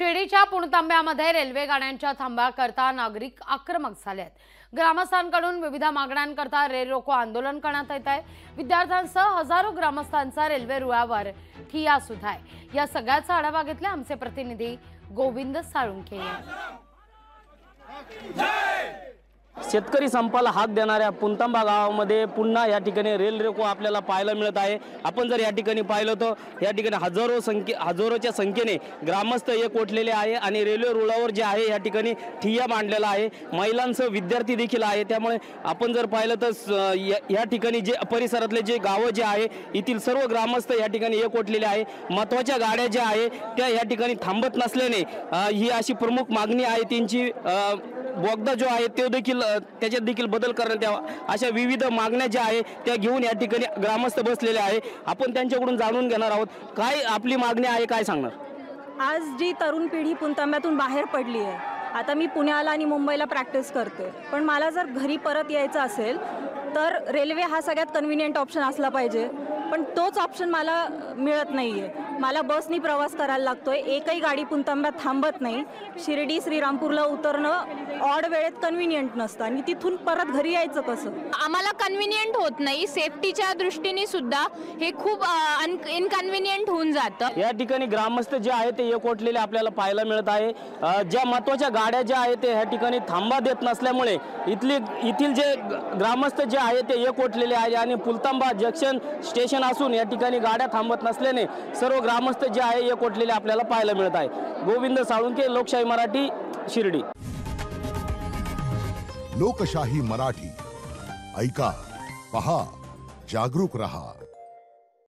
शिर्डीच्या पुणतांब्यामध्ये रेल्वे गाड्यांच्या थांब्याकरता नागरिक आक्रमक झाले आहेत। ग्रामस्थांकडून विविध मागण्यांकरता रेल रोको आंदोलन करण्यात येत आहे। विद्यार्थ्यांसह हजारो ग्रामस्थांचा रेल्वे रुळावर ठिय्या सुद्धा आहे। या सगळ्याचा आढावा घेतला आमचे प्रतिनिधी गोविंद साळुंखे यांनी। शेतकरी संपाला हाक देणाऱ्या पुणतांबा गावामध्ये पुन्हा या ठिकाणी रेल रोको आपल्याला पाहायला मिळत आहे। आपण जर या ठिकाणी पाहिलं तर या ठिकाणी हजारोच्या संख्येने ग्रामस्थ एकवटलेले आहे आणि रेल्वे रुळावर जे आहे या ठिकाणी ठिय्या मांडलेला आहे। महिलांसह विद्यार्थी देखील आहे। त्यामुळे आपण जर पाहिलं तर या ठिकाणी जे परिसरातले जे गावं जे आहे येथील सर्व ग्रामस्थ या ठिकाणी एकवटलेले आहे। महत्त्वाच्या गाड्या ज्या आहे त्या या ठिकाणी थांबत नसल्याने ही अशी प्रमुख मागणी आहे त्यांची। बोगदा जो आहे तो देखील त्याच्यात देखील बदल करण्यात यावा अशा विविध मागण्या ज्या आहे त्या घेऊन या ठिकाणी ग्रामस्थ बसलेले आहे। आपण त्यांच्याकडून जाणून घेणार आहोत काय आपली मागणी आहे, काय सांगणार। आज जी तरुण पिढी पुणतांब्यातून बाहेर पडली आहे, आता मी पुण्याला आणि मुंबईला प्रॅक्टिस करते, पण मला जर घरी परत यायचं असेल तर रेल्वे हा सगळ्यात कन्व्हिनियंट ऑप्शन असला पाहिजे, पण तोच ऑप्शन मला मिळत नाहीये। मला बसनी प्रवास करायला लागतोय, एकही गाडी पुणतांब्यात थांबत नाही। शिर्डी श्रीरामपूरला उतरणं ऑड वेळेत कन्व्हिनियंट नसतं आणि तिथून परत घरी यायचं कसं, आम्हाला कन्व्हिनियंट होत नाही। सेफ्टीच्या दृष्टीने सुद्धा हे खूप इनकन्व्हिनियंट होऊन जातं। या ठिकाणी ग्रामस्थ जे आहे ते एकवटलेले आपल्याला पाहायला मिळत आहे। ज्या महत्त्वाच्या गाड्या ज्या आहेत ते या ठिकाणी थांबा देत नसल्यामुळे इथील जे ग्रामस्थ जे आहे ते एकवटलेले आहे आणि पुणतांबा जंक्शन स्टेशन असून या ठिकाणी गाड्या थांबत नसल्याने सर्व ग्रामस्थ जे आहे एकवटलेले आपल्याला पाहायला मिळत आहे। गोविंद साळुंखे, लोकशाही मराठी, शिर्डी। लोकशाही मराठी ऐका, पहा, जागरूक रहा।